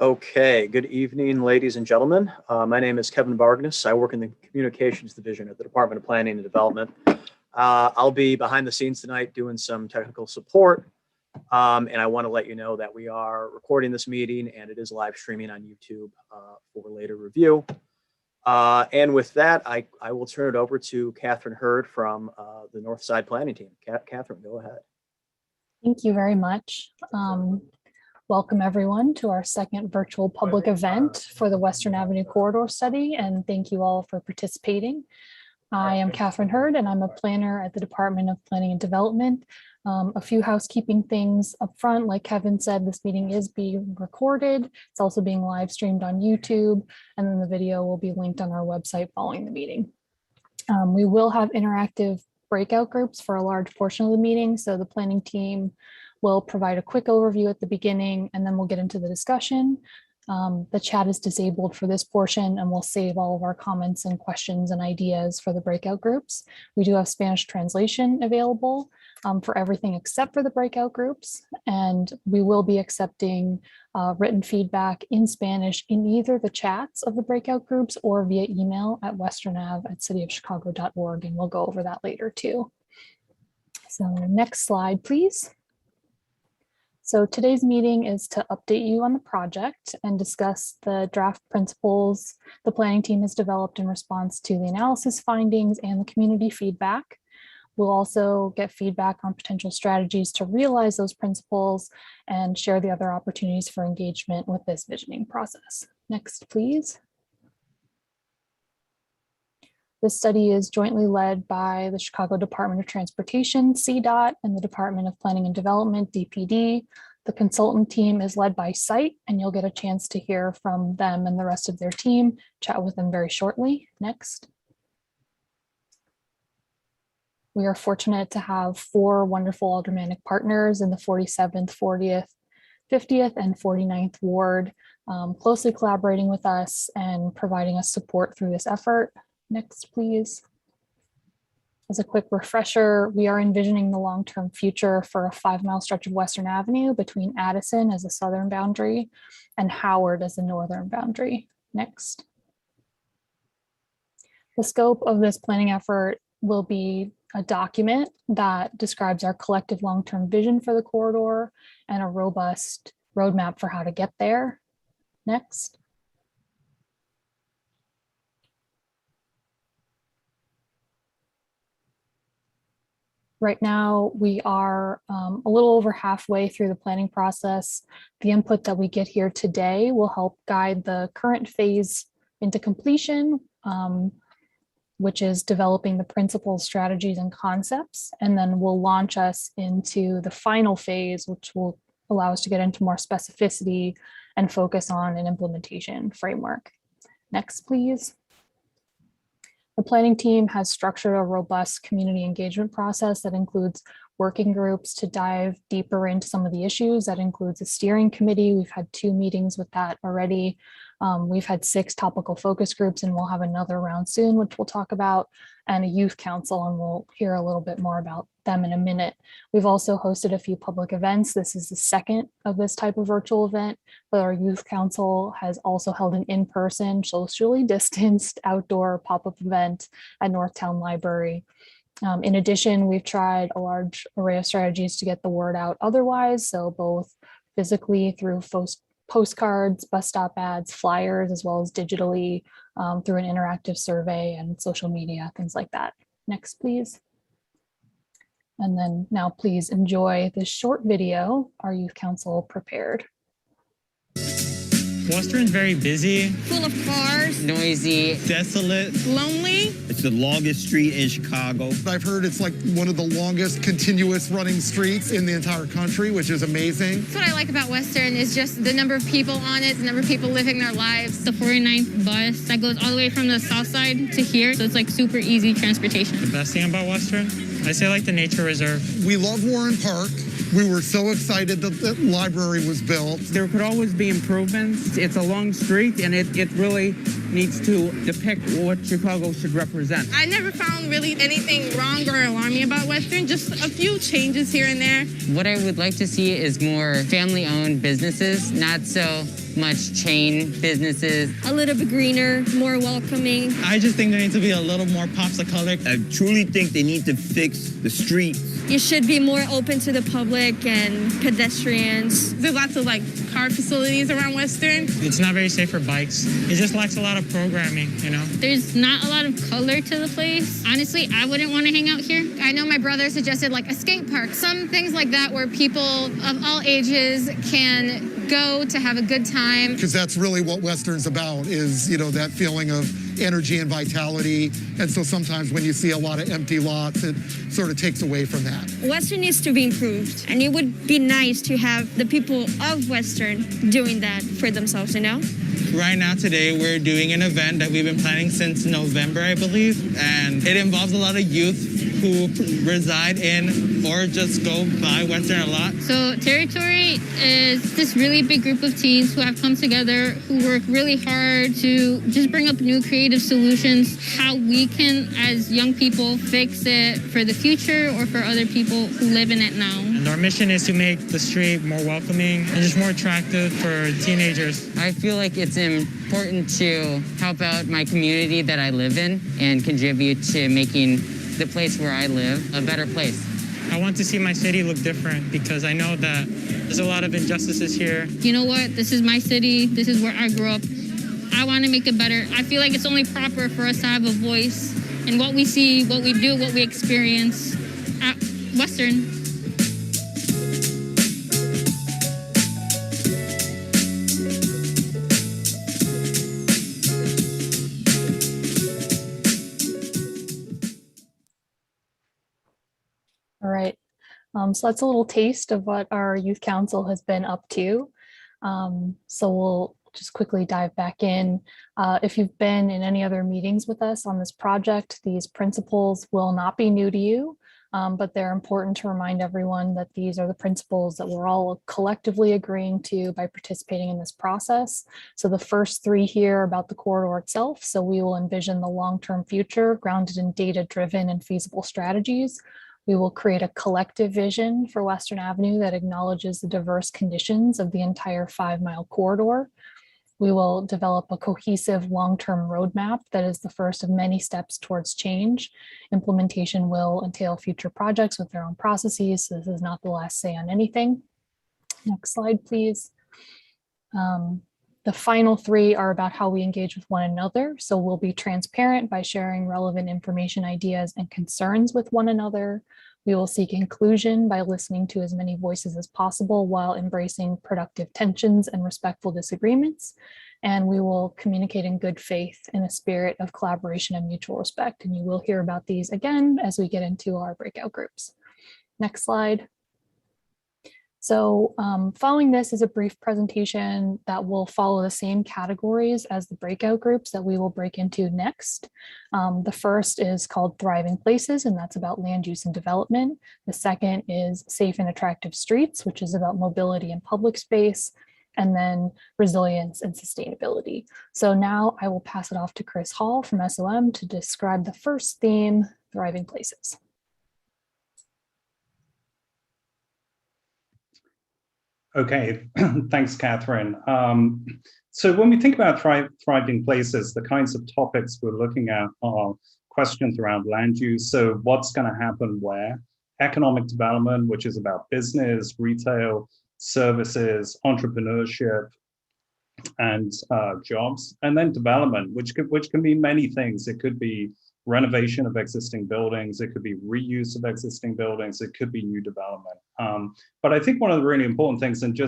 Okay, good evening, ladies and gentlemen. My name is Kevin Bargness. I work in the Communications Division at the Department of Planning and Development. I'll be behind the scenes tonight doing some technical support. And I want to let you know that we are recording this meeting and it is live streaming on YouTube for later review. And with that, I will turn it over to Catherine Hurd from the Northside Planning Team. Catherine, go ahead. Thank you very much. Welcome everyone to our second virtual public event for the Western Avenue Corridor Study, and thank you all for participating. I am Catherine Hurd and I'm a planner at the Department of Planning and Development. A few housekeeping things up front. Like Kevin said, this meeting is being recorded. It's also being live streamed on YouTube, and then the video will be linked on our website following the meeting. We will have interactive breakout groups for a large portion of the meeting, so the planning team will provide a quick overview at the beginning, and then we'll get into the discussion. The chat is disabled for this portion, and we'll save all of our comments and questions and ideas for the breakout groups. We do have Spanish translation available for everything except for the breakout groups, and we will be accepting written feedback in Spanish in either the chats of the breakout groups or via email at westernav@cityofchicago.org, and we'll go over that later too. So next slide, please. So today's meeting is to update you on the project and discuss the draft principles the planning team has developed in response to the analysis findings and the community feedback. We'll also get feedback on potential strategies to realize those principles and share the other opportunities for engagement with this visioning process. Next, please. This study is jointly led by the Chicago Department of Transportation, CDOT, and the Department of Planning and Development, DPD. The consultant team is led by SITE, and you'll get a chance to hear from them and the rest of their team, chat with them very shortly. Next. We are fortunate to have 4 wonderful aldermanic partners in the 47th, 40th, 50th, and 49th Ward, closely collaborating with us and providing us support through this effort. Next, please. As a quick refresher, we are envisioning the long-term future for a 5-mile stretch of Western Avenue between Addison as the southern boundary and Howard as the northern boundary. Next. The scope of this planning effort will be a document that describes our collective long-term vision for the corridor and a robust roadmap for how to get there. Next. Right now, we are a little over halfway through the planning process. The input that we get here today will help guide the current phase into completion, which is developing the principles, strategies, and concepts, and then will launch us into the final phase, which will allow us to get into more specificity and focus on an implementation framework. Next, please. The planning team has structured a robust community engagement process that includes working groups to dive deeper into some of the issues. That includes a steering committee. We've had 2 meetings with that already. We've had 6 topical focus groups, and we'll have another round soon, which we'll talk about, and a youth council, and we'll hear a little bit more about them in a minute. We've also hosted a few public events. This is the second of this type of virtual event, but our youth council has also held an in-person, socially distanced outdoor pop-up event at Northtown Library. In addition, we've tried a large array of strategies to get the word out otherwise, so both physically through postcards, bus stop ads, flyers, as well as digitally through an interactive survey and social media, things like that. Next, please. And then now please enjoy this short video our youth council prepared. Western's very busy. Full of cars. Noisy. Desolate. Lonely. It's the longest street in Chicago. I've heard it's like one of the longest continuous running streets in the entire country, which is amazing. That's what I like about Western is just the number of people on it, the number of people living their lives. The 49th bus that goes all the way from the south side to here, so it's like super easy transportation. The best thing about Western? I say like the nature reserve. We love Warren Park. We were so excited that the library was built. There could always be improvements. It's a long street, and it really needs to depict what Chicago should represent. I never found really anything wrong or alarming about Western, just a few changes here and there. What I would like to see is more family-owned businesses, not so much chain businesses. A little bit greener, more welcoming. I just think there needs to be a little more pops of color. I truly think they need to fix the streets. You should be more open to the public and pedestrians. There's lots of like car facilities around Western. It's not very safe for bikes. It just lacks a lot of programming, you know? There's not a lot of color to the place. Honestly, I wouldn't want to hang out here. I know my brother suggested like a skate park, some things like that where people of all ages can go to have a good time. Because that's really what Western's about is, you know, that feeling of energy and vitality. And so sometimes when you see a lot of empty lots, it sort of takes away from that. Western needs to be improved, and it would be nice to have the people of Western doing that for themselves, you know? Right now, today, we're doing an event that we've been planning since November, I believe, and it involves a lot of youth who reside in or just go by Western a lot. So Territory is this really big group of teens who have come together, who work really hard to just bring up new creative solutions, how we can, as young people, fix it for the future or for other people who live in it now. And our mission is to make the street more welcoming and just more attractive for teenagers. I feel like it's important to help out my community that I live in and contribute to making the place where I live a better place. I want to see my city look different because I know that there's a lot of injustices here. You know what? This is my city. This is where I grew up. I want to make it better. I feel like it's only proper for us to have a voice in what we see, what we do, what we experience at Western. All right. So that's a little taste of what our youth council has been up to. So we'll just quickly dive back in. If you've been in any other meetings with us on this project, these principles will not be new to you, but they're important to remind everyone that these are the principles that we're all collectively agreeing to by participating in this process. So the first three here are about the corridor itself. So we will envision the long-term future grounded in data-driven and feasible strategies. We will create a collective vision for Western Avenue that acknowledges the diverse conditions of the entire 5-mile corridor. We will develop a cohesive long-term roadmap that is the first of many steps towards change. Implementation will entail future projects with their own processes, so this is not the last say on anything. Next slide, please. The final three are about how we engage with one another. So we'll be transparent by sharing relevant information, ideas, and concerns with one another. We will seek inclusion by listening to as many voices as possible while embracing productive tensions and respectful disagreements. And we will communicate in good faith in a spirit of collaboration and mutual respect. And you will hear about these again as we get into our breakout groups. Next slide. So following this is a brief presentation that will follow the same categories as the breakout groups that we will break into next. The first is called Thriving Places, and that's about land use and development. The second is Safe and Attractive Streets, which is about mobility and public space, and then resilience and sustainability. So now I will pass it off to Chris Hall from SOM to describe the first theme, Thriving Places. Okay, thanks, Catherine. So when we think about thriving places, the kinds of topics we're looking at are questions around land use. So what's going to happen where? Economic development, which is about business, retail, services, entrepreneurship, and jobs. And then development, which can be many things. It could be renovation of existing buildings, it could be reuse of existing buildings, it could be new development. But I think one of the really important things, and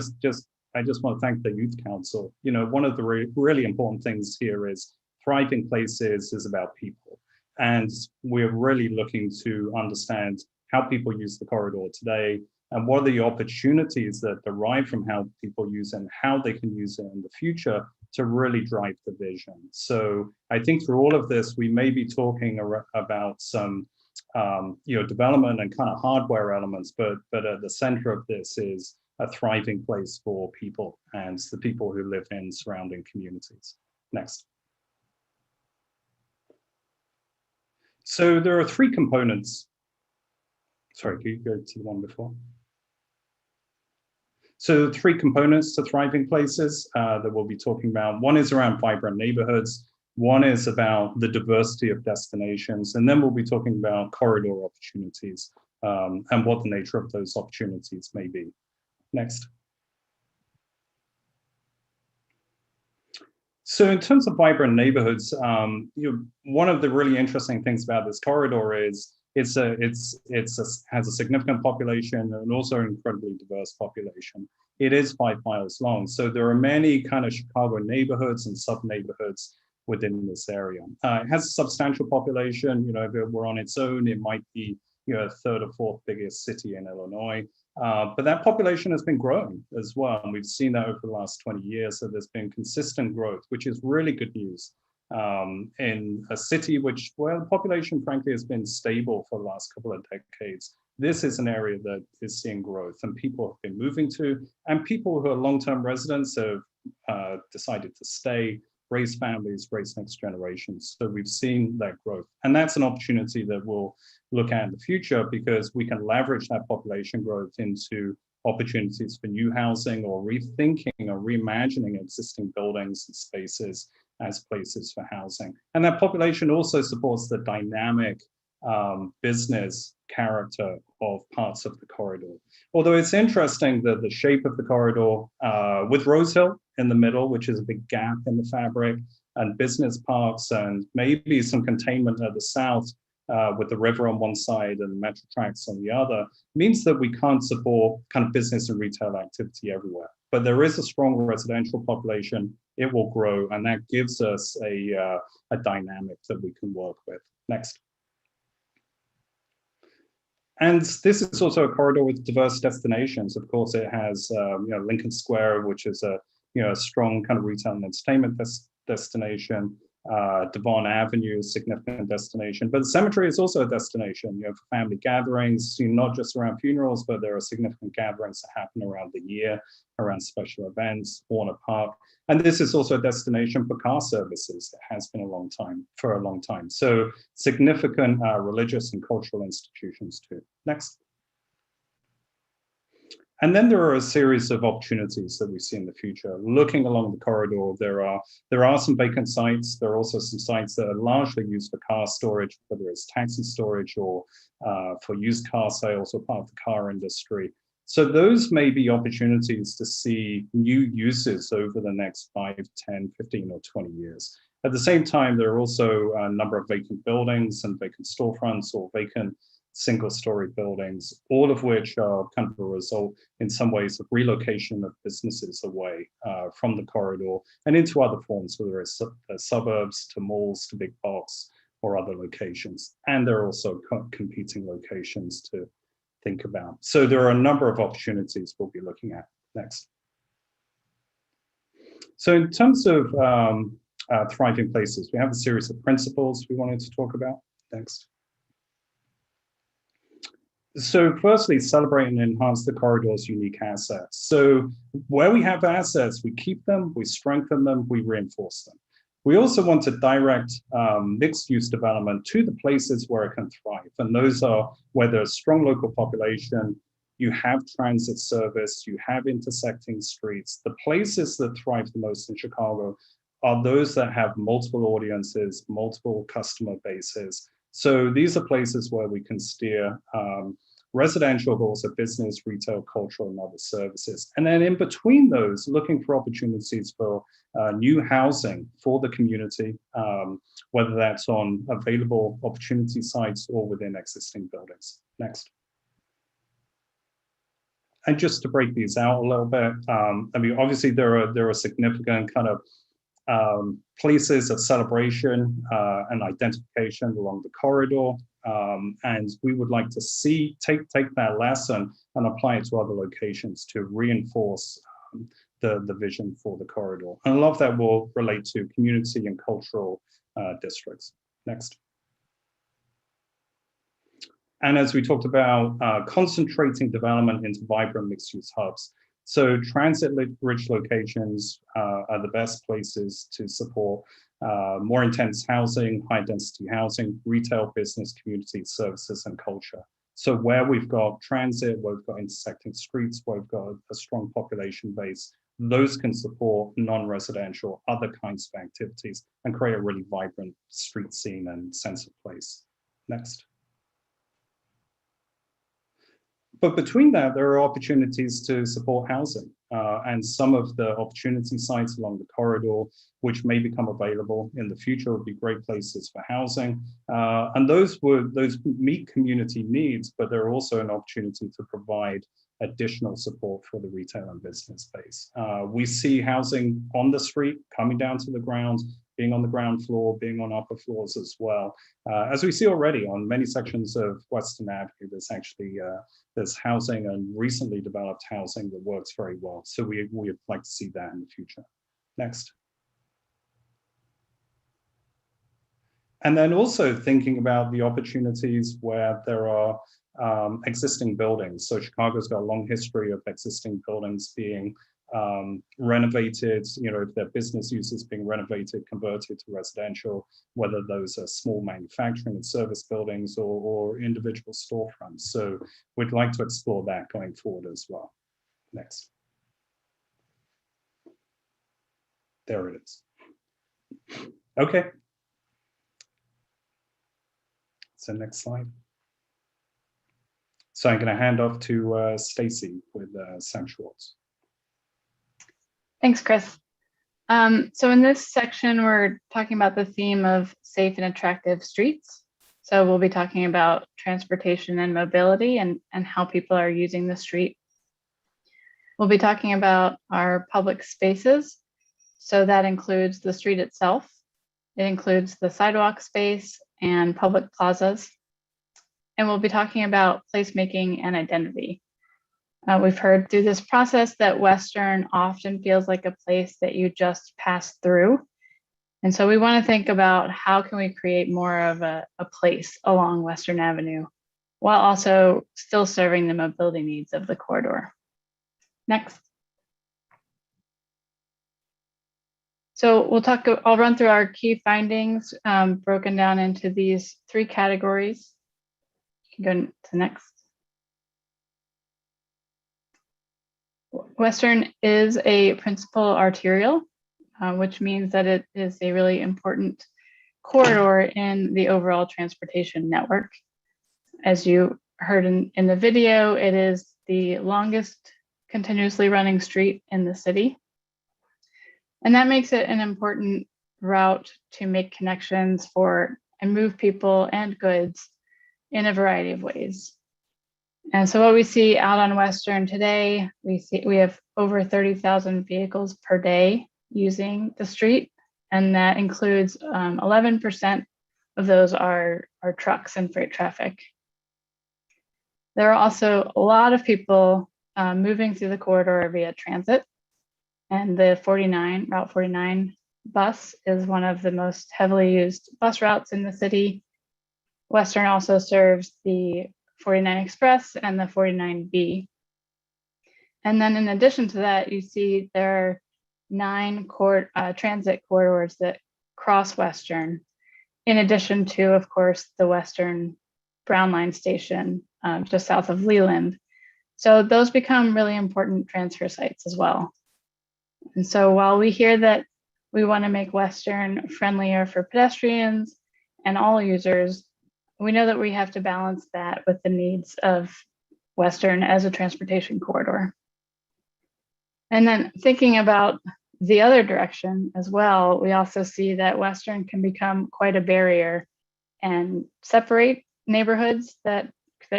I just want to thank the Youth Council, you know, one of the really important things here is Thriving Places is about people. And we're really looking to understand how people use the corridor today and what are the opportunities that derive from how people use it and how they can use it in the future to really drive the vision. So I think through all of this, we may be talking about some development and kind of hardware elements, but at the center of this is a thriving place for people and the people who live in surrounding communities. Next. So there are three components. Sorry, can you go to the one before? So 3 components to thriving places that we'll be talking about. One is around vibrant neighborhoods. One is about the diversity of destinations. And then we'll be talking about corridor opportunities and what the nature of those opportunities may be. Next. So in terms of vibrant neighborhoods, one of the really interesting things about this corridor is has a significant population and also an incredibly diverse population. It is 5 miles long, so there are many kind of Chicago neighborhoods and sub-neighborhoods within this area. It has a substantial population. If it were on its own, it might be a 3rd or 4th biggest city in Illinois. But that population has been growing as well. And we've seen that over the last 20 years. So there's been consistent growth, which is really good news in a city where the population, frankly, has been stable for the last couple of decades. This is an area that is seeing growth and people have been moving to, and people who are long-term residents have decided to stay, raise families, raise next generations. So we've seen that growth. And that's an opportunity that we'll look at in the future because we can leverage that population growth into opportunities for new housing or rethinking or reimagining existing buildings and spaces as places for housing. And that population also supports the dynamic business character of parts of the corridor. Although it's interesting that the shape of the corridor with Rose Hill in the middle, which is a big gap in the fabric, and business parks and maybe some containment at the south with the river on one side and metro tracks on the other, means that we can't support kind of business and retail activity everywhere. But there is a strong residential population. It will grow, and that gives us a dynamic that we can work with. Next. And this is also a corridor with diverse destinations. Of course, it has Lincoln Square, which is a strong kind of retail and entertainment destination. Devon Avenue is a significant destination, but the cemetery is also a destination, for family gatherings, not just around funerals, but there are significant gatherings that happen around the year, around special events, Warner Park. And this is also a destination for car services. It has been for a long time. So significant religious and cultural institutions too. Next. And then there are a series of opportunities that we see in the future. Looking along the corridor, there are some vacant sites. There are also some sites that are largely used for car storage, whether it's taxi storage or for used car sales or part of the car industry. So those may be opportunities to see new uses over the next 5, 10, 15, or 20 years. At the same time, there are also a number of vacant buildings and vacant storefronts or vacant single-story buildings, all of which are kind of a result in some ways of relocation of businesses away from the corridor and into other forms, whether it's suburbs to malls to big box or other locations. And there are also competing locations to think about. So there are a number of opportunities we'll be looking at. Next. So in terms of thriving places, we have a series of principles we wanted to talk about. Next. So firstly, celebrate and enhance the corridor's unique assets. So where we have assets, we keep them, we strengthen them, we reinforce them. We also want to direct mixed-use development to the places where it can thrive. And those are where there's strong local population, you have transit service, you have intersecting streets. The places that thrive the most in Chicago are those that have multiple audiences, multiple customer bases. So these are places where we can steer residential, but also business, retail, cultural, and other services. And then in between those, looking for opportunities for new housing for the community, whether that's on available opportunity sites or within existing buildings. Next. And just to break these out a little bit, obviously there are significant kind of places of celebration and identification along the corridor. And we would like to take that lesson and apply it to other locations to reinforce the vision for the corridor. And a lot of that will relate to community and cultural districts. Next. And as we talked about, concentrating development into vibrant mixed-use hubs. So transit-rich locations are the best places to support more intense housing, high-density housing, retail, business, community, services, and culture. So where we've got transit, where we've got intersecting streets, where we've got a strong population base, those can support non-residential, other kinds of activities and create a really vibrant street scene and sense of place. Next. But between that, there are opportunities to support housing and some of the opportunity sites along the corridor, which may become available in the future, would be great places for housing. And those meet community needs, but they're also an opportunity to provide additional support for the retail and business space. We see housing on the street coming down to the ground, being on the ground floor, being on upper floors as well. As we see already on many sections of Western Avenue, there's actually there's housing and recently developed housing that works very well. So we'd like to see that in the future. Next. And then also thinking about the opportunities where there are existing buildings. So Chicago's got a long history of existing buildings being renovated, if their business uses being renovated, converted to residential, whether those are small manufacturing and service buildings or individual storefronts. So we'd like to explore that going forward as well. Next. There it is. Okay. So next slide. So I'm going to hand off to Stacy with Sam Schwartz. Thanks, Chris. So in this section, we're talking about the theme of safe and attractive streets. So we'll be talking about transportation and mobility and how people are using the street. We'll be talking about our public spaces. So that includes the street itself. It includes the sidewalk space and public plazas. And we'll be talking about placemaking and identity. We've heard through this process that Western often feels like a place that you just pass through. And so we want to think about how can we create more of a place along Western Avenue while also still serving the mobility needs of the corridor. Next. So I'll run through our key findings broken down into these 3 categories. You can go to next. Western is a principal arterial, which means that it is a really important corridor in the overall transportation network. As you heard in the video, it is the longest continuously running street in the city. And that makes it an important route to make connections for and move people and goods in a variety of ways. And so what we see out on Western today, we have over 30,000 vehicles per day using the street, and that includes 11% of those are trucks and freight traffic. There are also a lot of people moving through the corridor via transit, and the Route 49 bus is one of the most heavily used bus routes in the city. Western also serves the 49 Express and the 49B. And then in addition to that, you see there are 9 transit corridors that cross Western, in addition to, of course, the Western Brown Line station just south of Leland. So those become really important transfer sites as well. And so while we hear that we want to make Western friendlier for pedestrians and all users, we know that we have to balance that with the needs of Western as a transportation corridor. And then thinking about the other direction as well, we also see that Western can become quite a barrier and separate neighborhoods that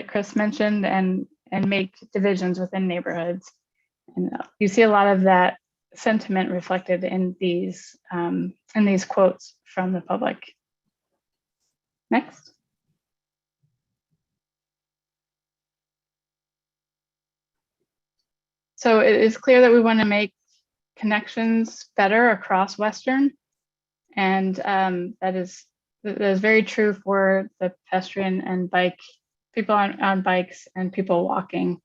Chris mentioned and make divisions within neighborhoods. And you see a lot of that sentiment reflected in these quotes from the public. Next. So it is clear that we want to make connections better across Western, and that is very true for the pedestrian and people on bikes and people walking.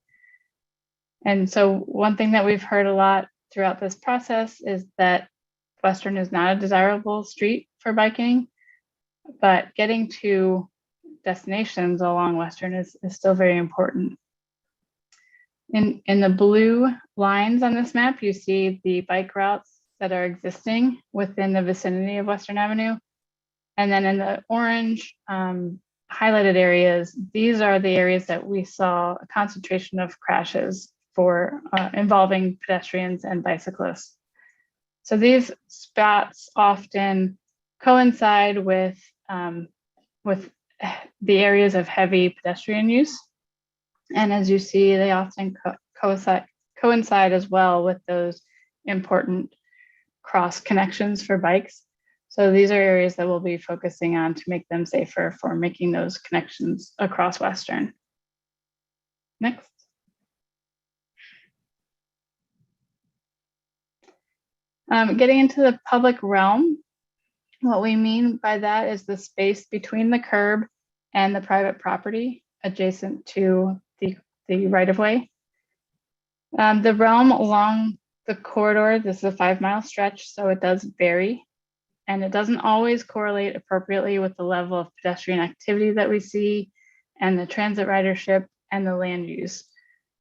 And so one thing that we've heard a lot throughout this process is that Western is not a desirable street for biking, but getting to destinations along Western is still very important. In the blue lines on this map, you see the bike routes that are existing within the vicinity of Western Avenue. And then in the orange highlighted areas, these are the areas that we saw a concentration of crashes for involving pedestrians and bicyclists. So these spots often coincide with the areas of heavy pedestrian use. And as you see, they often coincide as well with those important cross connections for bikes. So these are areas that we'll be focusing on to make them safer for making those connections across Western. Next. Getting into the public realm, what we mean by that is the space between the curb and the private property adjacent to the right-of-way. The realm along the corridor, this is a 5-mile stretch, so it does vary, and it doesn't always correlate appropriately with the level of pedestrian activity that we see and the transit ridership and the land use.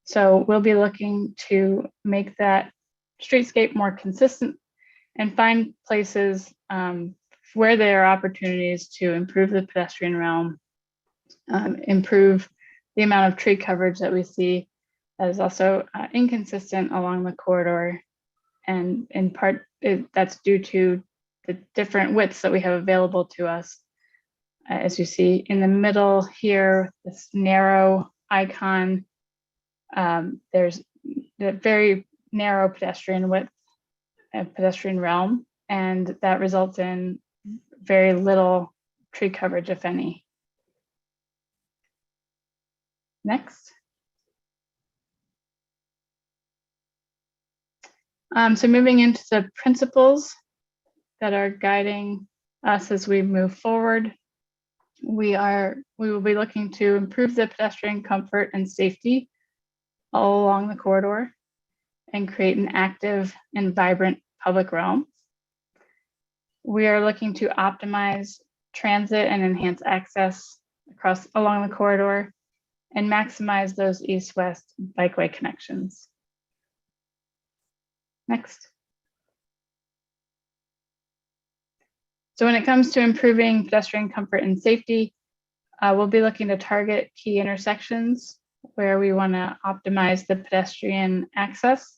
So we'll be looking to make that streetscape more consistent and find places where there are opportunities to improve the pedestrian realm, improve the amount of tree coverage that we see that is also inconsistent along the corridor. And in part, that's due to the different widths that we have available to us. As you see in the middle here, this narrow icon, there's the very narrow pedestrian width and pedestrian realm, and that results in very little tree coverage, if any. Next. So moving into the principles that are guiding us as we move forward, we will be looking to improve the pedestrian comfort and safety all along the corridor and create an active and vibrant public realm. We are looking to optimize transit and enhance access along the corridor and maximize those east-west bikeway connections. Next. So when it comes to improving pedestrian comfort and safety, we'll be looking to target key intersections where we want to optimize the pedestrian access.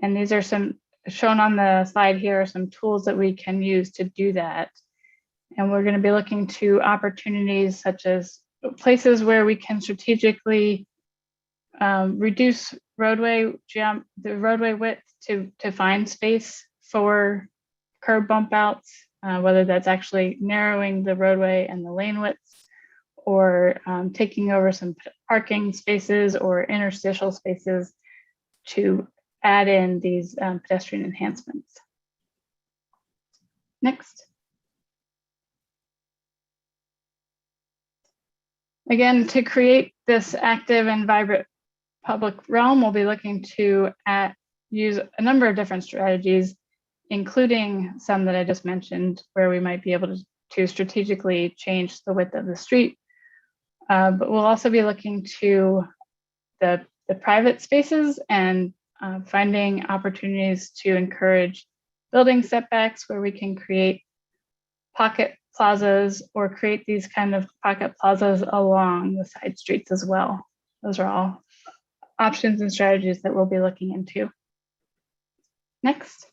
And these are some shown on the slide here are some tools that we can use to do that. And we're going to be looking to opportunities such as places where we can strategically reduce the roadway width to find space for curb bump outs, whether that's actually narrowing the roadway and the lane widths, or taking over some parking spaces or interstitial spaces to add in these pedestrian enhancements. Next. Again, to create this active and vibrant public realm, we'll be looking to use a number of different strategies, including some that I just mentioned, where we might be able to strategically change the width of the street. But we'll also be looking to the private spaces and finding opportunities to encourage building setbacks where we can create pocket plazas or create these kind of pocket plazas along the side streets as well. Those are all options and strategies that we'll be looking into. Next.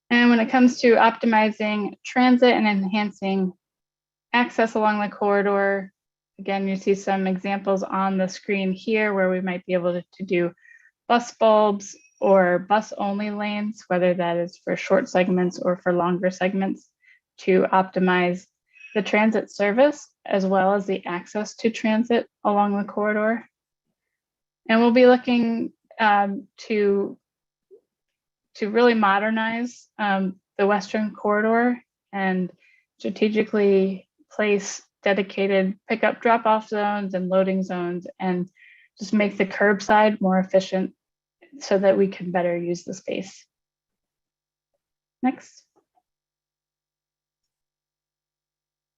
And when it comes to optimizing transit and enhancing access along the corridor, again, you see some examples on the screen here where we might be able to do bus bulbs or bus only lanes, whether that is for short segments or for longer segments, to optimize the transit service as well as the access to transit along the corridor. And we'll be looking to really modernize the Western corridor and strategically place dedicated pickup drop-off zones and loading zones and just make the curbside more efficient so that we can better use the space. Next.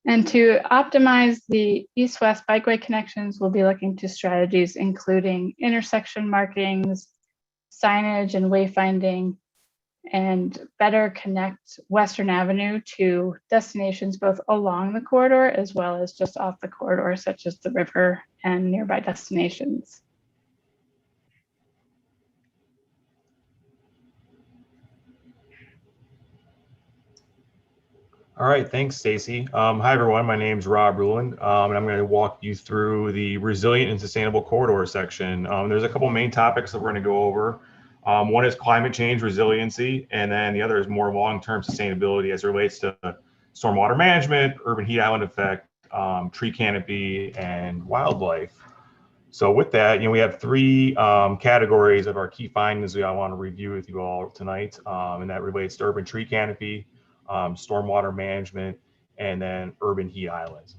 And to optimize the east-west bikeway connections, we'll be looking to strategies including intersection markings, signage and wayfinding, and better connect Western Avenue to destinations both along the corridor as well as just off the corridor, such as the river and nearby destinations. All right, thanks, Stacy. Hi, everyone. My name's Rob Ruland, and I'm going to walk you through the resilient and sustainable corridor section. There's a couple main topics that we're going to go over. One is climate change resiliency, and then the other is more long-term sustainability as it relates to stormwater management, urban heat island effect, tree canopy, and wildlife. So with that, we have three categories of our key findings we all want to review with you all tonight, and that relates to urban tree canopy, stormwater management, and then urban heat islands.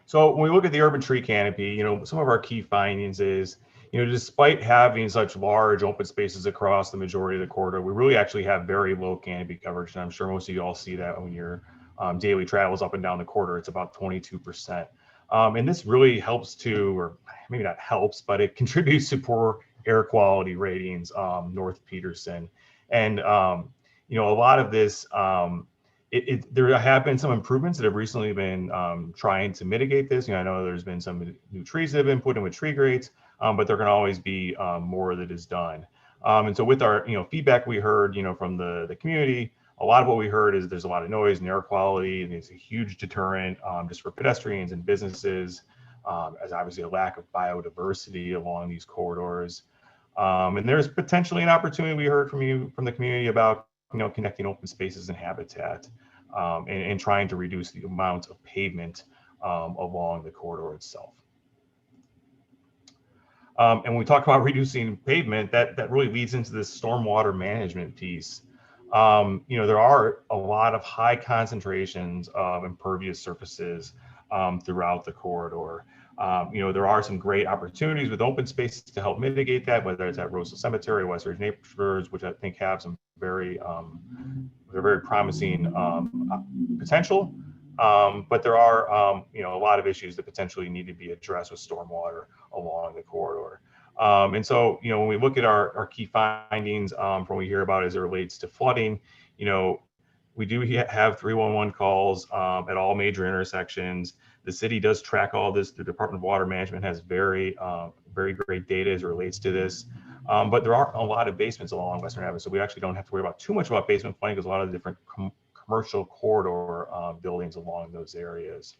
So when we look at the urban tree canopy, some of our key findings is, despite having such large open spaces across the majority of the corridor, we really actually have very low canopy coverage. And I'm sure most of you all see that when your daily travels up and down the corridor, it's about 22%. And this really helps to, or maybe not helps, but it contributes to poor air quality ratings north of Peterson. And, a lot of this, there have been some improvements that have recently been trying to mitigate this. I know there's been some new trees that have been put in with tree grates, but there can always be more that is done. And so with our, feedback we heard, from the community, a lot of what we heard is there's a lot of noise and air quality, and it's a huge deterrent just for pedestrians and businesses, as obviously a lack of biodiversity along these corridors. And there's potentially an opportunity we heard from the community about, connecting open spaces and habitat, and trying to reduce the amount of pavement along the corridor itself. And when we talk about reducing pavement, that really leads into this stormwater management piece. There are a lot of high concentrations of impervious surfaces throughout the corridor. There are some great opportunities with open spaces to help mitigate that, whether it's at Roseville Cemetery, West Ridge neighborhoods, which I think have some very promising potential. But there are, a lot of issues that potentially need to be addressed with stormwater along the corridor. And so, when we look at our key findings from what we hear about as it relates to flooding, we do have 311 calls at all major intersections. The city does track all this. The Department of Water Management has very great data as it relates to this. But there are a lot of basements along Western Avenue, so we actually don't have to worry about too much about basement flooding because a lot of the different commercial corridor buildings along those areas.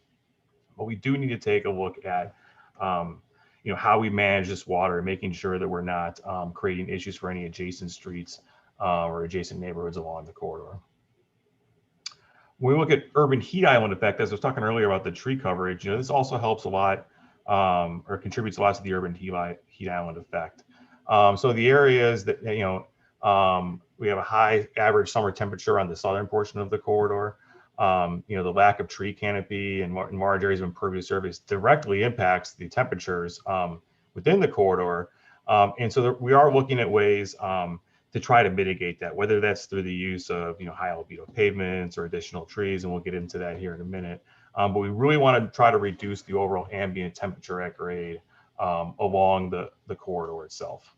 But we do need to take a look at how we manage this water and making sure that we're not creating issues for any adjacent streets or adjacent neighborhoods along the corridor. When we look at urban heat island effect, as I was talking earlier about the tree coverage, this also helps a lot or contributes a lot to the urban heat island effect. So the areas that, we have a high average summer temperature on the southern portion of the corridor. The lack of tree canopy and large areas of impervious surface directly impacts the temperatures within the corridor. And so we are looking at ways to try to mitigate that, whether that's through the use of high albedo pavements or additional trees, and we'll get into that here in a minute. But we really want to try to reduce the overall ambient temperature at grade along the corridor itself.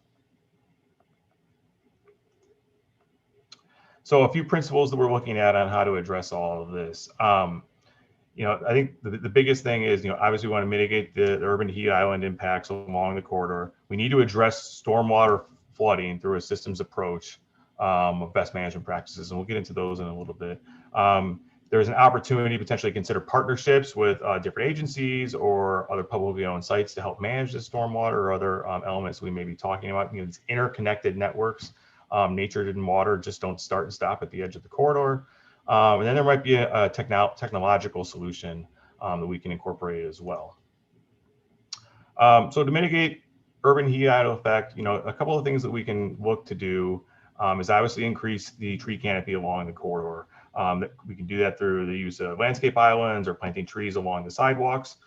So a few principles that we're looking at on how to address all of this. I think the biggest thing is, obviously we want to mitigate the urban heat island impacts along the corridor. We need to address stormwater flooding through a systems approach of best management practices, and we'll get into those in a little bit. There's an opportunity to potentially consider partnerships with different agencies or other publicly owned sites to help manage the stormwater or other elements we may be talking about. These interconnected networks, nature and water just don't start and stop at the edge of the corridor. And then there might be a technological solution that we can incorporate as well. So to mitigate urban heat island effect, a couple of things that we can look to do is obviously increase the tree canopy along the corridor. We can do that through the use of landscape islands or planting trees along the sidewalks.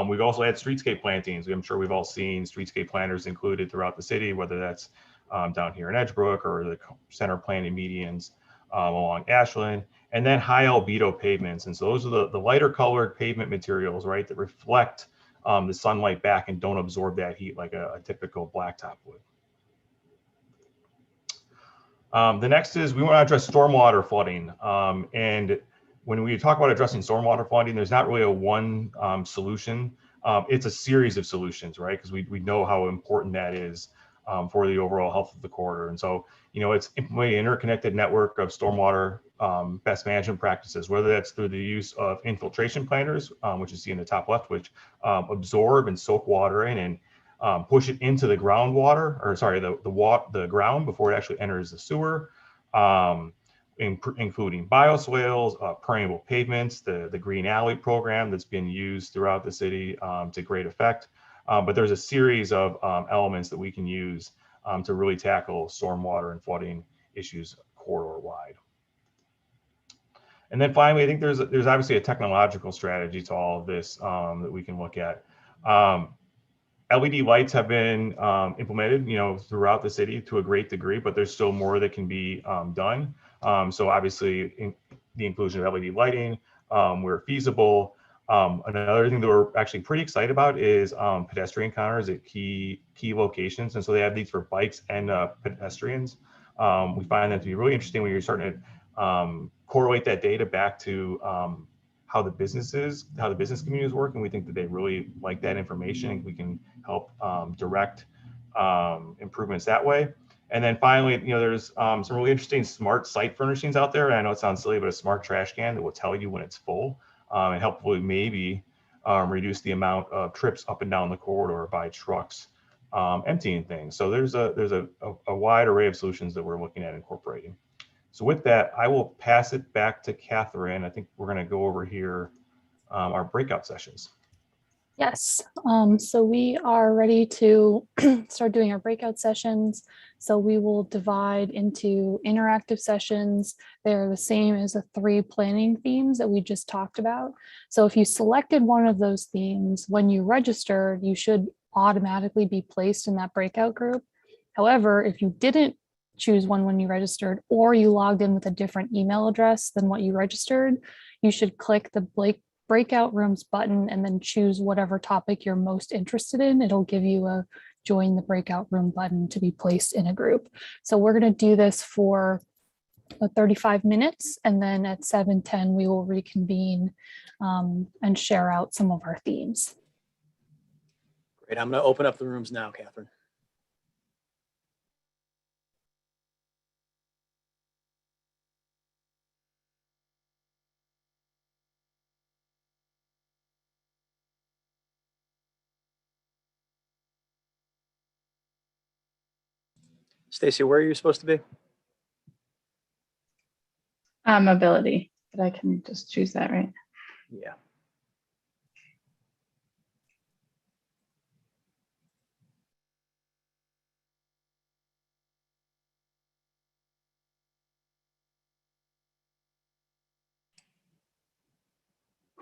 We've also had streetscape plantings. I'm sure we've all seen streetscape planters included throughout the city, whether that's down here in Edgebrook or the center planting medians along Ashland. and then high albedo pavements. And so those are the lighter colored pavement materials, right, that reflect the sunlight back and don't absorb that heat like a typical blacktop would. The next is we want to address stormwater flooding. And when we talk about addressing stormwater flooding, there's not really a one solution. It's a series of solutions, right? Because we know how important that is for the overall health of the corridor. And so, it's implementing an interconnected network of stormwater best management practices, whether that's through the use of infiltration planters, which you see in the top left, which absorb and soak water in and push it into the groundwater, or sorry, the ground before it actually enters the sewer, including bioswales, permeable pavements, the green alley program that's been used throughout the city to great effect. But there's a series of elements that we can use to really tackle stormwater and flooding issues corridor-wide. And then finally, I think there's obviously a technological strategy to all of this that we can look at. LED lights have been implemented, throughout the city to a great degree, but there's still more that can be done. So obviously, the inclusion of LED lighting where feasible. Another thing that we're actually pretty excited about is pedestrian counters at key locations, and so they have these for bikes and pedestrians. We find that to be really interesting when you're starting to correlate that data back to how the business community is working. We think that they really like that information, and we can help direct improvements that way. And then finally, there's some really interesting smart site furnishings out there. And I know it sounds silly, but a smart trash can that will tell you when it's full and hopefully maybe reduce the amount of trips up and down the corridor by trucks emptying things. So there's a wide array of solutions that we're looking at incorporating. So with that, I will pass it back to Catherine. I think we're going to go over here our breakout sessions. Yes, so we are ready to start doing our breakout sessions. So we will divide into interactive sessions. They're the same as the 3 planning themes that we just talked about. So if you selected one of those themes, when you registered, you should automatically be placed in that breakout group. However, if you didn't choose one when you registered, or you logged in with a different email address than what you registered, you should click the breakout rooms button and then choose whatever topic you're most interested in. It'll give you a join the breakout room button to be placed in a group. So we're going to do this for 35 minutes, and then at 7:10 we will reconvene and share out some of our themes. Great. I'm going to open up the rooms now, Catherine. Stacy, where are you supposed to be? Mobility, but I can just choose that, right? Yeah.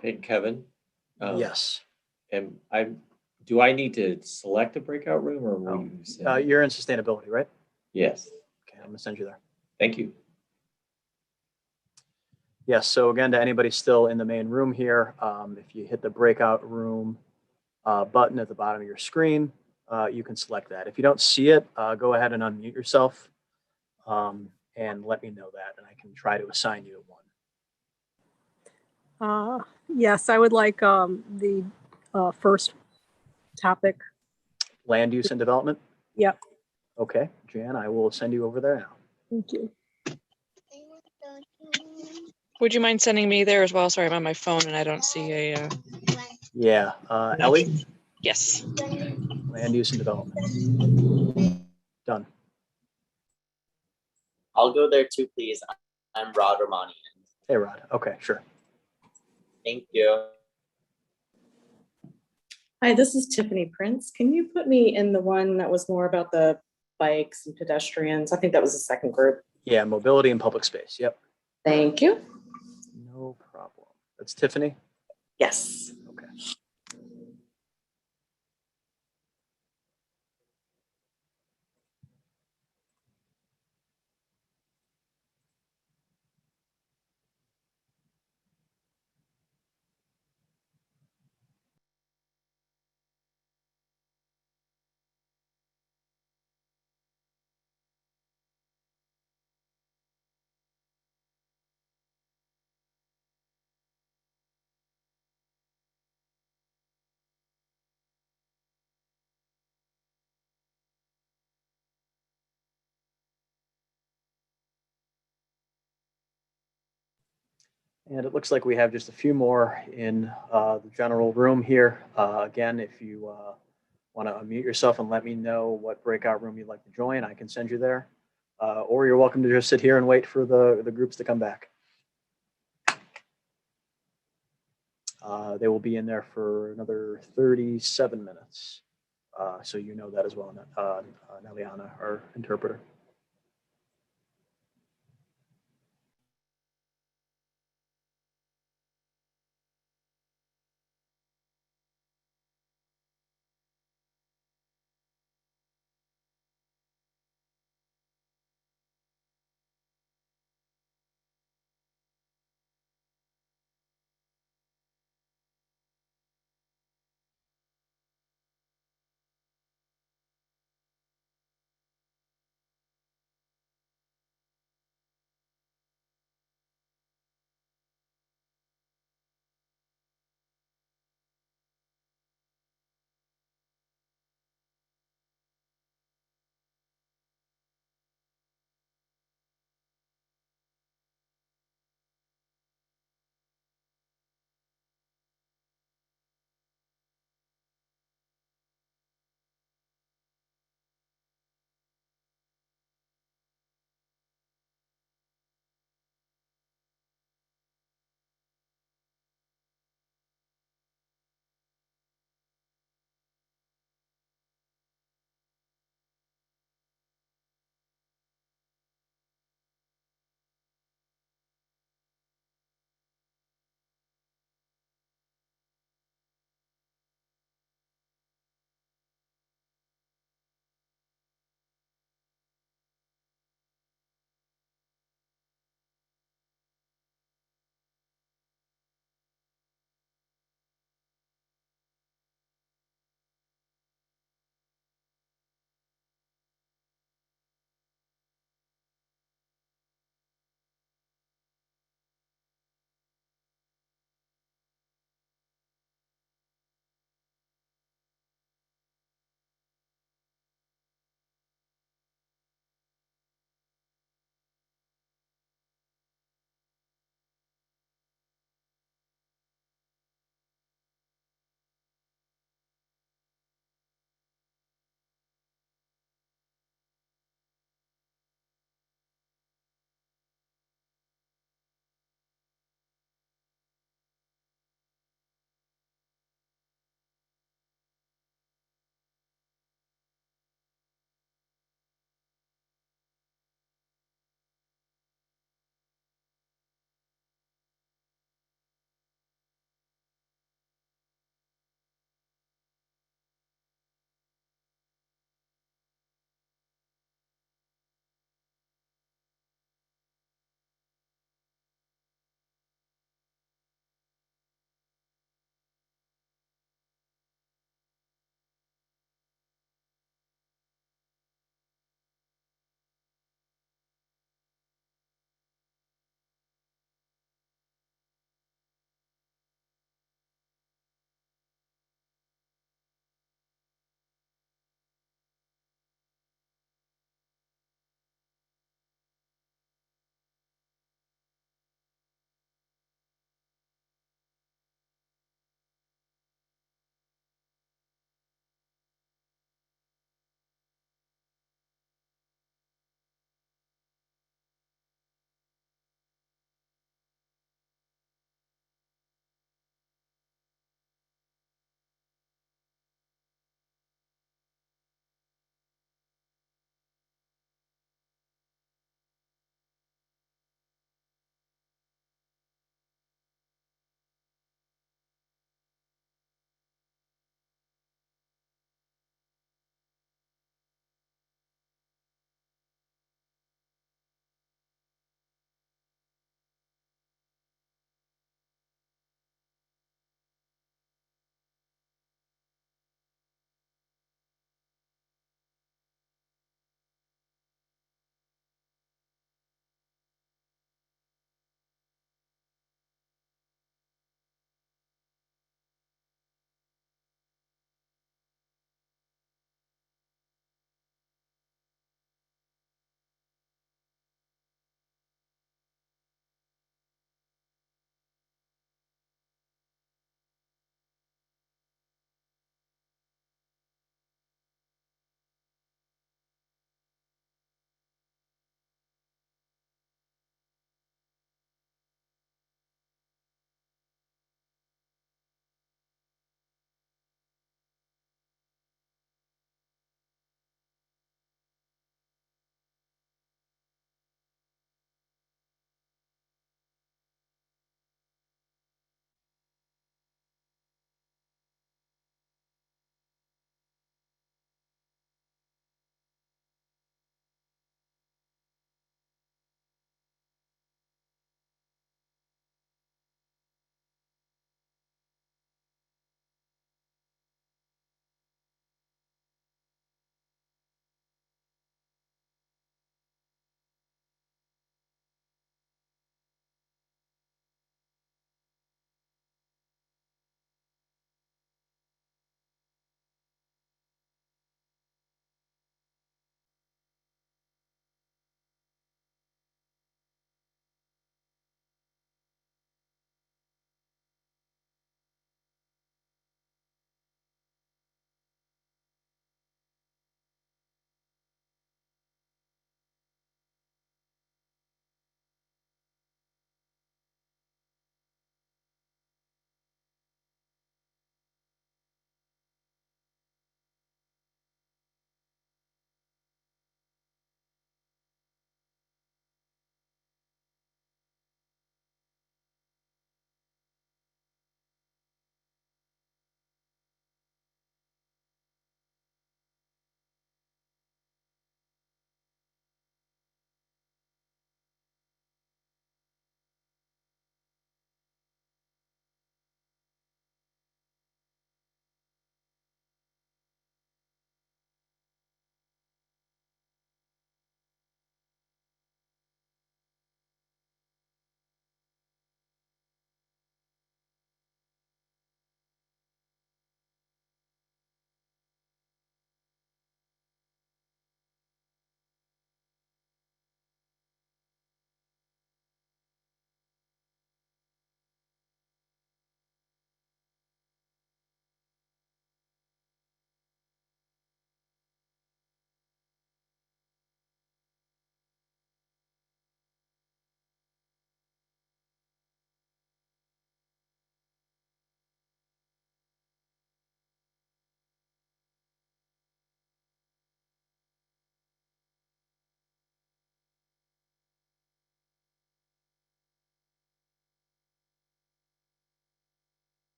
Hey, Kevin. Yes. Do I need to select a breakout room, or will you send? You're in sustainability, right? Yes. Okay, I'm going to send you there. Thank you. Yes, so again, to anybody still in the main room here, if you hit the breakout room button at the bottom of your screen, you can select that. If you don't see it, go ahead and unmute yourself and let me know that, and I can try to assign you one. Yes, I would like the first topic. Land use and development? Yep. Okay, Jan, I will send you over there now. Thank you. Would you mind sending me there as well? Sorry, I'm on my phone and I don't see a... Yeah, Ellie? Yes. Land use and development. Done. I'll go there too, please. I'm Rod Romani. Hey, Rod. Okay, sure. Thank you. Hi, this is Tiffany Prince. Can you put me in the one that was more about the bikes and pedestrians? I think that was the second group. Yeah, mobility and public space. Yep. Thank you. No problem. That's Tiffany? Yes. Okay. And it looks like we have just a few more in the general room here. Again, if you want to unmute yourself and let me know what breakout room you'd like to join, I can send you there. Or you're welcome to just sit here and wait for the groups to come back. They will be in there for another 37 minutes. So you know that as well, Neliana, our interpreter.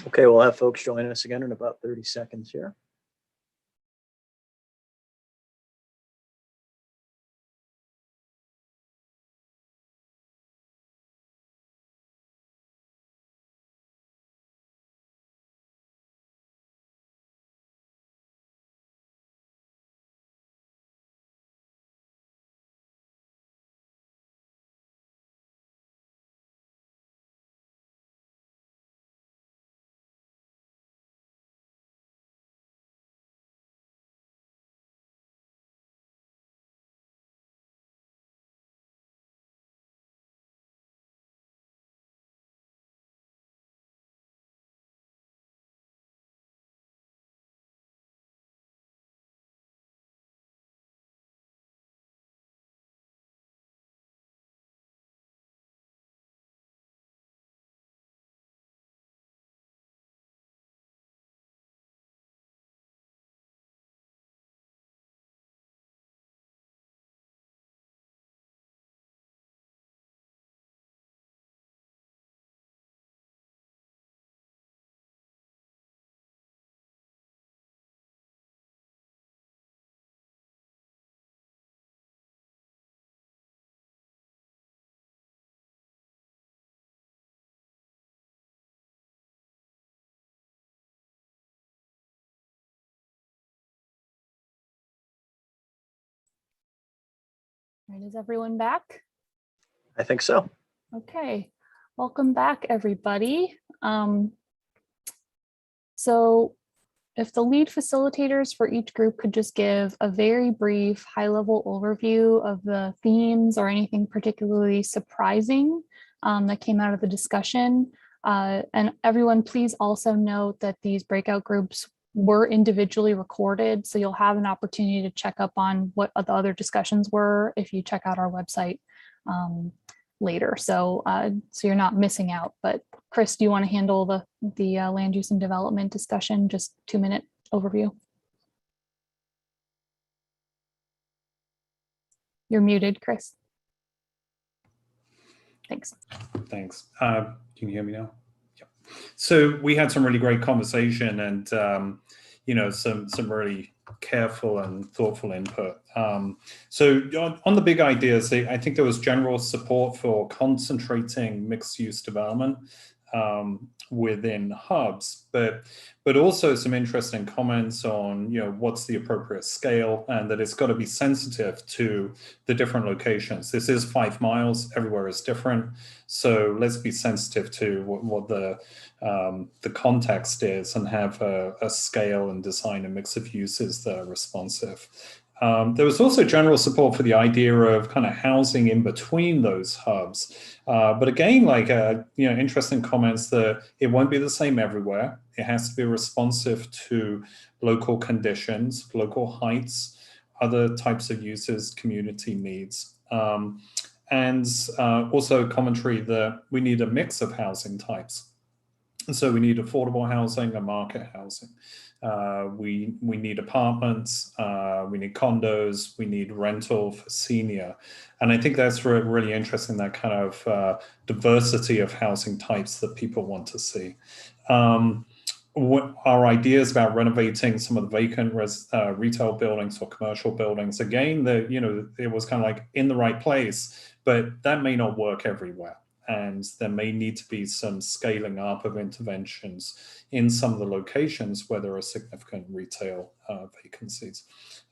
Okay, we'll have folks join us again in about 30 seconds here. All right, is everyone back? I think so. Okay, welcome back, everybody. So if the lead facilitators for each group could just give a very brief high-level overview of the themes or anything particularly surprising that came out of the discussion. And everyone, please also note that these breakout groups were individually recorded, so you'll have an opportunity to check up on what the other discussions were if you check out our website later. So you're not missing out. But Chris, do you want to handle the land use and development discussion? Just 2-minute overview. You're muted, Chris. Thanks. Thanks. Can you hear me now? Yeah. So we had some really great conversation and you know, some really careful and thoughtful input. So on the big ideas, I think there was general support for concentrating mixed-use development within hubs, but also some interesting comments on, you know, what's the appropriate scale and that it's got to be sensitive to the different locations. This is 5 miles, everywhere is different. So let's be sensitive to what the context is and have a scale and design a mix of uses that are responsive. There was also general support for the idea of kind of housing in between those hubs. But again, like, you know, interesting comments that it won't be the same everywhere. It has to be responsive to local conditions, local heights, other types of uses, community needs. And also commentary that we need a mix of housing types. And so we need affordable housing and market housing. We need apartments, we need condos, we need rental for senior. And I think that's really interesting, that kind of diversity of housing types that people want to see. What our ideas about renovating some of the vacant retail buildings or commercial buildings, again, you know, it was kind of like in the right place, but that may not work everywhere. And there may need to be some scaling up of interventions in some of the locations where there are significant retail vacancies.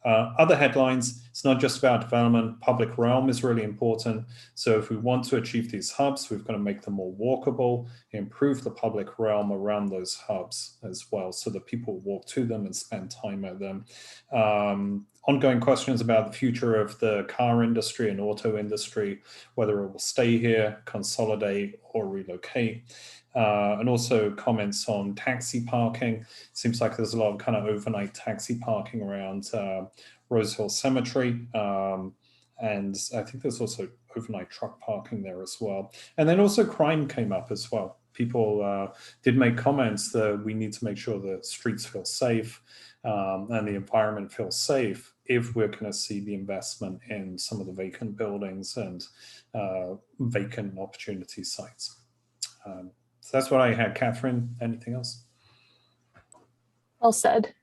Other headlines, it's not just about development, public realm is really important. So if we want to achieve these hubs, we've got to make them more walkable, improve the public realm around those hubs as well, so that people walk to them and spend time at them. Ongoing questions about the future of the car industry and auto industry, whether it will stay here, consolidate, or relocate. And also comments on taxi parking. Seems like there's a lot of kind of overnight taxi parking around Rose Hill Cemetery. And I think there's also overnight truck parking there as well. And then also crime came up as well. People did make comments that we need to make sure that streets feel safe and the environment feels safe if we're going to see the investment in some of the vacant buildings and vacant opportunity sites. So that's what I had. Catherine, anything else? Well said.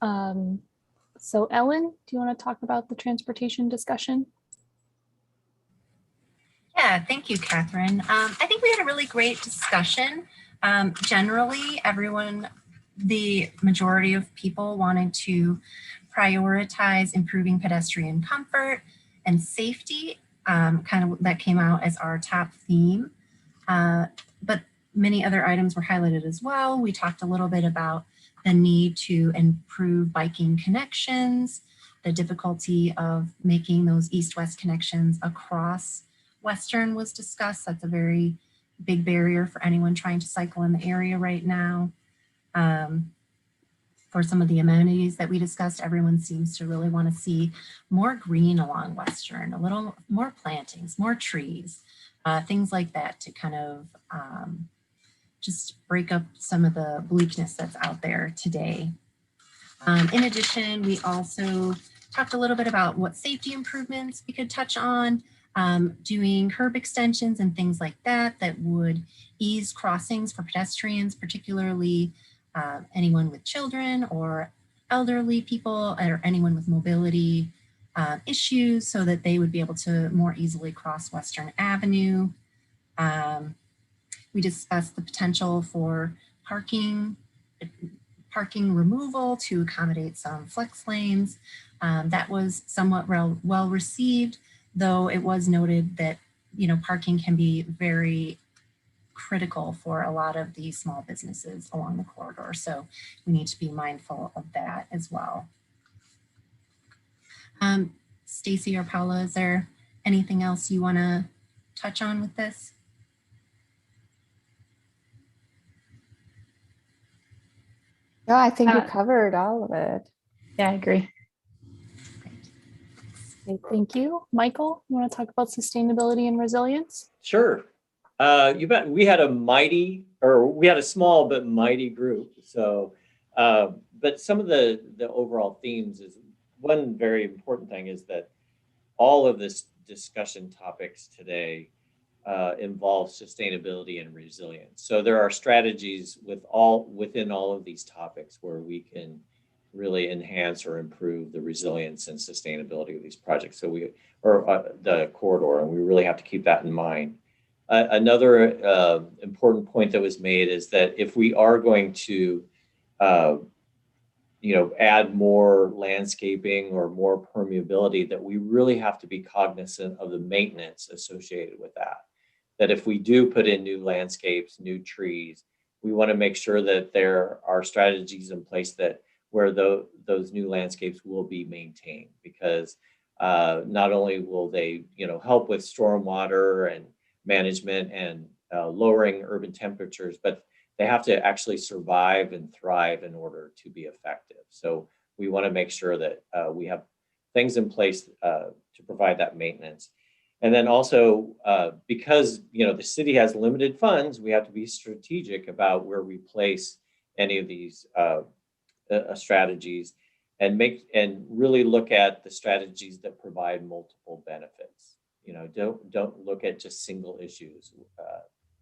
So Ellen, do you want to talk about the transportation discussion? Yeah, thank you, Catherine. I think we had a really great discussion. Generally, the majority of people wanted to prioritize improving pedestrian comfort and safety. Kind of that came out as our top theme. But many other items were highlighted as well. We talked a little bit about the need to improve biking connections, the difficulty of making those east-west connections across Western was discussed. That's a very big barrier for anyone trying to cycle in the area right now. For some of the amenities that we discussed, everyone seems to really want to see more green along Western, a little more plantings, more trees, things like that to kind of just break up some of the bleakness that's out there today. In addition, we also talked a little bit about what safety improvements we could touch on, doing curb extensions and things like that that would ease crossings for pedestrians, particularly anyone with children or elderly people or anyone with mobility issues so that they would be able to more easily cross Western Avenue. We discussed the potential for parking removal to accommodate some flex lanes. That was somewhat well received, though it was noted that, you know, parking can be very critical for a lot of these small businesses along the corridor. So we need to be mindful of that as well. Stacy or Paula, is there anything else you want to touch on with this? No, I think you covered all of it. Yeah, I agree. Okay, thank you. Michael, you want to talk about sustainability and resilience? Sure. You bet. We had a small but mighty group. So, but some of the overall themes is one very important thing is that all of this discussion topics today involve sustainability and resilience. So there are strategies within all of these topics where we can really enhance or improve the resilience and sustainability of these projects. So the corridor, and we really have to keep that in mind. Another important point that was made is that if we are going to, add more landscaping or more permeability, that we really have to be cognizant of the maintenance associated with that. That if we do put in new landscapes, new trees, we want to make sure that there are strategies in place that where those new landscapes will be maintained, because not only will they, help with stormwater and management and lowering urban temperatures, but they have to actually survive and thrive in order to be effective. So we want to make sure that we have things in place to provide that maintenance. And then also, because the city has limited funds, we have to be strategic about where we place any of these strategies, and really look at the strategies that provide multiple benefits. Don't look at just single issues,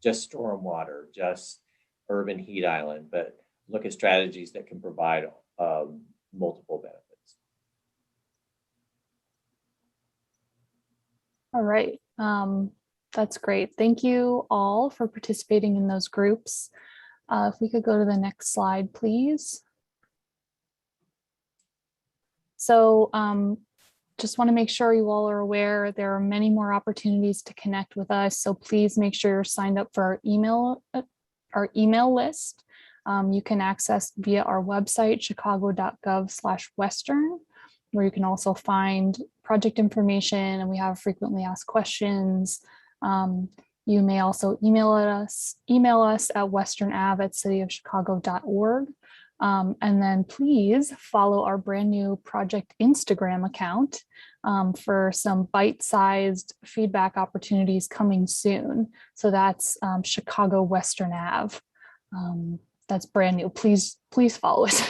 just stormwater, just urban heat island, but look at strategies that can provide multiple benefits. All right, that's great. Thank you all for participating in those groups. If we could go to the next slide, please. So just want to make sure you all are aware there are many more opportunities to connect with us. So please make sure you're signed up for our email list. You can access via our website, chicago.gov/Western, where you can also find project information, and we have frequently asked questions. You may also email us at westernave@cityofchicago.org. And then please follow our brand new project Instagram account for some bite-sized feedback opportunities coming soon. So that's Chicago Western Ave. That's brand new. Please follow us.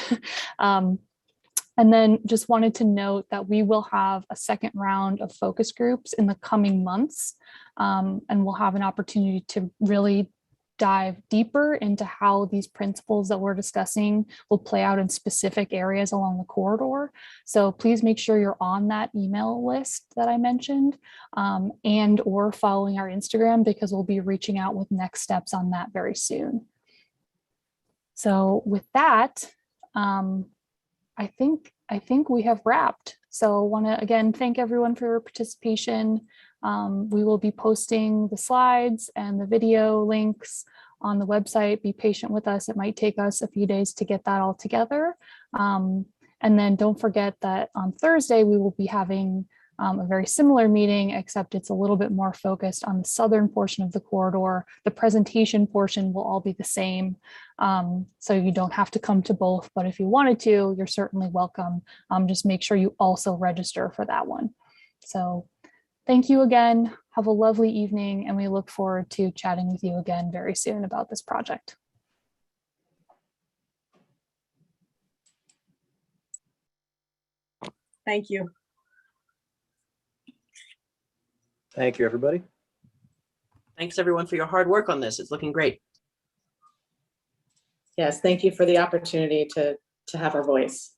And then just wanted to note that we will have a second round of focus groups in the coming months, and we'll have an opportunity to really dive deeper into how these principles that we're discussing will play out in specific areas along the corridor. So please make sure you're on that email list that I mentioned, and or following our Instagram, because we'll be reaching out with next steps on that very soon. So with that, I think we have wrapped. So want to again thank everyone for your participation. We will be posting the slides and the video links on the website. Be patient with us. It might take us a few days to get that all together. And then don't forget that on Thursday, we will be having a very similar meeting, except it's a little bit more focused on the southern portion of the corridor. The presentation portion will all be the same. So you don't have to come to both, but if you wanted to, you're certainly welcome. Just make sure you also register for that one. So thank you again. Have a lovely evening, and we look forward to chatting with you again very soon about this project. Thank you. Thank you, everybody. Thanks everyone for your hard work on this. It's looking great. Yes, thank you for the opportunity to have our voice.